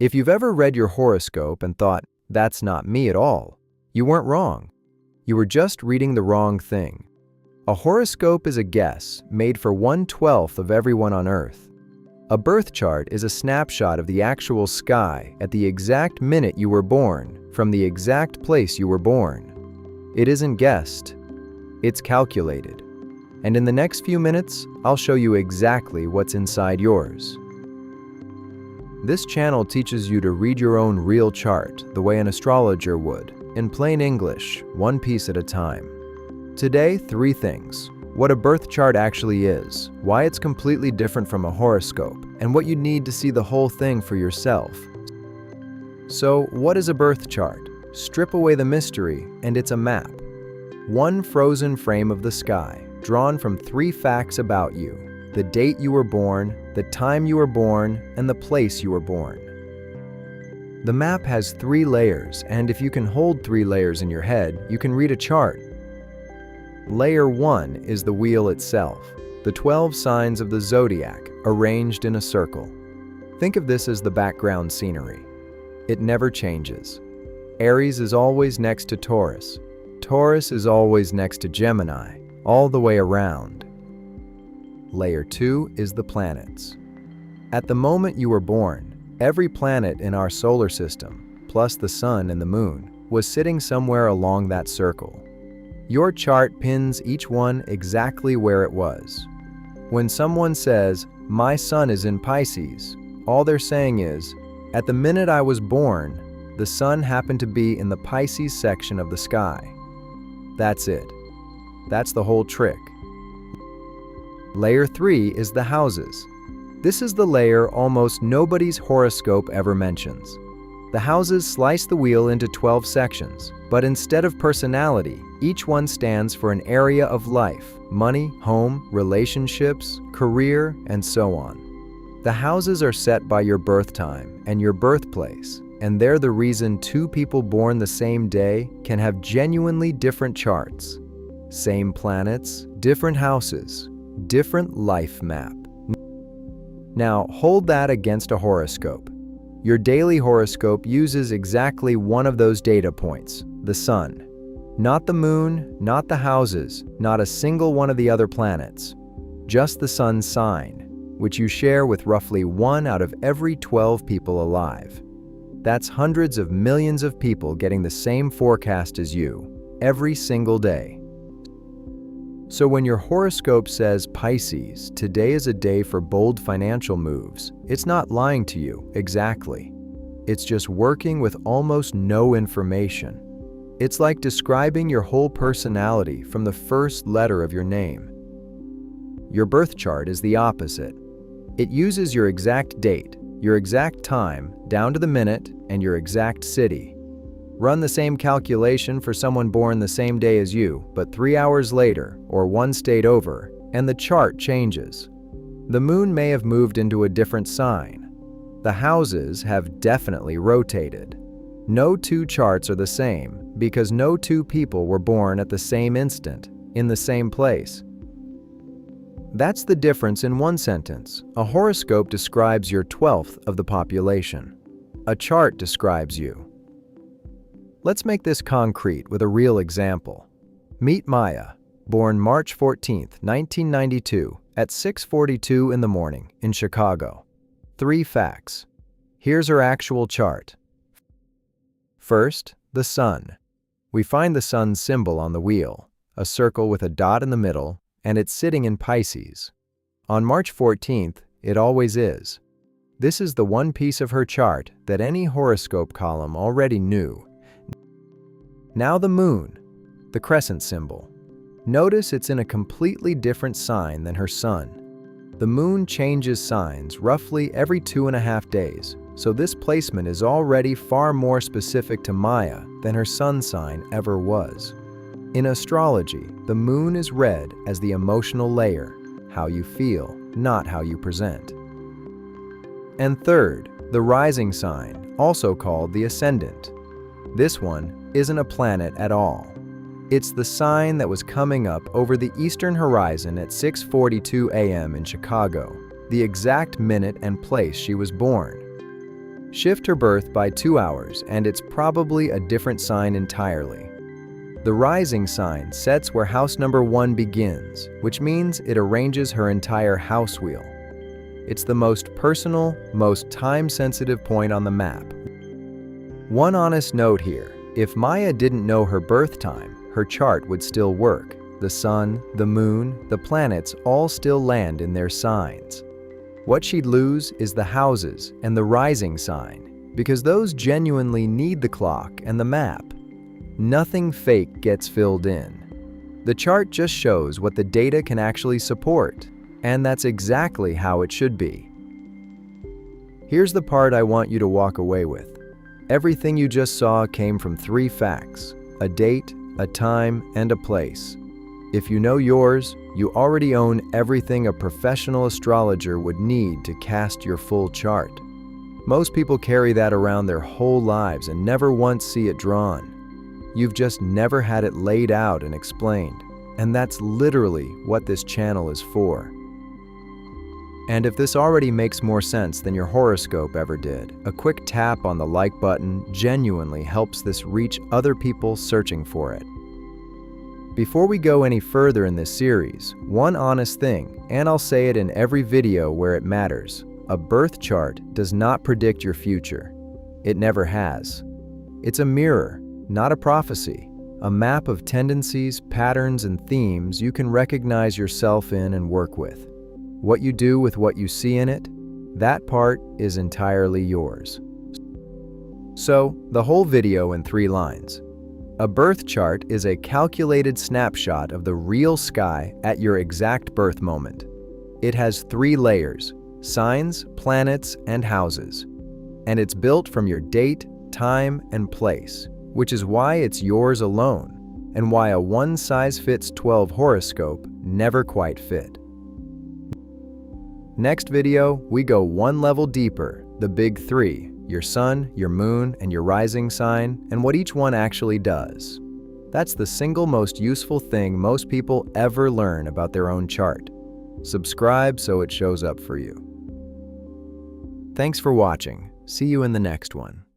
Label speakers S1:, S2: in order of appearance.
S1: If you've ever read your horoscope and thought, "That's not me at all," you weren't wrong. You were just reading the wrong thing. A horoscope is a guess made for 1/12 of everyone on Earth. A birth chart is a snapshot of the actual sky at the exact minute you were born, from the exact place you were born. It isn't guessed, it's calculated. And in the next few minutes, I'll show you exactly what's inside yours. This channel teaches you to read your own real chart the way an astrologer would, in plain English, one piece at a time. Today, 3 things: what a birth chart actually is, why it's completely different from a horoscope, and what you need to see the whole thing for yourself. So, what is a birth chart? Strip away the mystery, and it's a map. One frozen frame of the sky, drawn from 3 facts about you: the date you were born, the time you were born, and the place you were born. The map has 3 layers, and if you can hold 3 layers in your head, you can read a chart. Layer 1 is the wheel itself, the 12 signs of the zodiac arranged in a circle. Think of this as the background scenery. It never changes. Aries is always next to Taurus. Taurus is always next to Gemini, all the way around. Layer 2 is the planets. At the moment you were born, every planet in our solar system, plus the sun and the moon, was sitting somewhere along that circle. Your chart pins each one exactly where it was. When someone says, "My sun is in Pisces," all they're saying is, at the minute I was born, the sun happened to be in the Pisces section of the sky. That's it. That's the whole trick. Layer 3 is the houses. This is the layer almost nobody's horoscope ever mentions. The houses slice the wheel into 12 sections, but instead of personality, each one stands for an area of life: money, home, relationships, career, and so on. The houses are set by your birth time and your birthplace, and they're the reason 2 people born the same day can have genuinely different charts. Same planets, different houses, different life map. Now, hold that against a horoscope. Your daily horoscope uses exactly one of those data points, the sun. Not the moon, not the houses, not a single one of the other planets. Just the sun's sign, which you share with roughly 1 out of every 12 people alive. That's hundreds of millions of people getting the same forecast as you, every single day. So when your horoscope says Pisces, today is a day for bold financial moves, it's not lying to you, exactly. It's just working with almost no information. It's like describing your whole personality from the first letter of your name. Your birth chart is the opposite. It uses your exact date, your exact time, down to the minute, and your exact city. Run the same calculation for someone born the same day as you, but 3 hours later, or 1 state over, and the chart changes. The moon may have moved into a different sign. The houses have definitely rotated. No 2 charts are the same, because no 2 people were born at the same instant, in the same place. That's the difference in one sentence. A horoscope describes your 12th of the population. A chart describes you. Let's make this concrete with a real example. Meet Maya, born March 14, 1992, at 6:42 in the morning in Chicago. 3 facts. Here's her actual chart. First, the sun. We find the sun's symbol on the wheel, a circle with a dot in the middle, and it's sitting in Pisces. On March 14th, it always is. This is the one piece of her chart that any horoscope column already knew. Now the moon, the crescent symbol. Notice it's in a completely different sign than her sun. The moon changes signs roughly every 2.5 days, so this placement is already far more specific to Maya than her sun sign ever was. In astrology, the moon is read as the emotional layer, how you feel, not how you present. And third, the rising sign, also called the ascendant. This one isn't a planet at all. It's the sign that was coming up over the eastern horizon at 6:42 a.m. in Chicago, the exact minute and place she was born. Shift her birth by 2 hours and it's probably a different sign entirely. The rising sign sets where house number 1 begins, which means it arranges her entire house wheel. It's the most personal, most time-sensitive point on the map. One honest note here, if Maya didn't know her birth time, her chart would still work. The sun, the moon, the planets all still land in their signs. What she'd lose is the houses and the rising sign, because those genuinely need the clock and the map. Nothing fake gets filled in. The chart just shows what the data can actually support, and that's exactly how it should be. Here's the part I want you to walk away with. Everything you just saw came from 3 facts: a date, a time, and a place. If you know yours, you already own everything a professional astrologer would need to cast your full chart. Most people carry that around their whole lives and never once see it drawn. You've just never had it laid out and explained, and that's literally what this channel is for. And if this already makes more sense than your horoscope ever did, a quick tap on the like button genuinely helps this reach other people searching for it. Before we go any further in this series, one honest thing, and I'll say it in every video where it matters: a birth chart does not predict your future. It never has. It's a mirror, not a prophecy, a map of tendencies, patterns, and themes you can recognize yourself in and work with. What you do with what you see in it, that part is entirely yours. So, the whole video in 3 lines. A birth chart is a calculated snapshot of the real sky at your exact birth moment. It has 3 layers: signs, planets, and houses. And it's built from your date, time, and place, which is why it's yours alone, and why a one-size-fits-12 horoscope never quite fit. Next video, we go one level deeper, the big 3, your sun, your moon, and your rising sign, and what each one actually does. That's the single most useful thing most people ever learn about their own chart. Subscribe so it shows up for you. Thanks for watching. See you in the next one.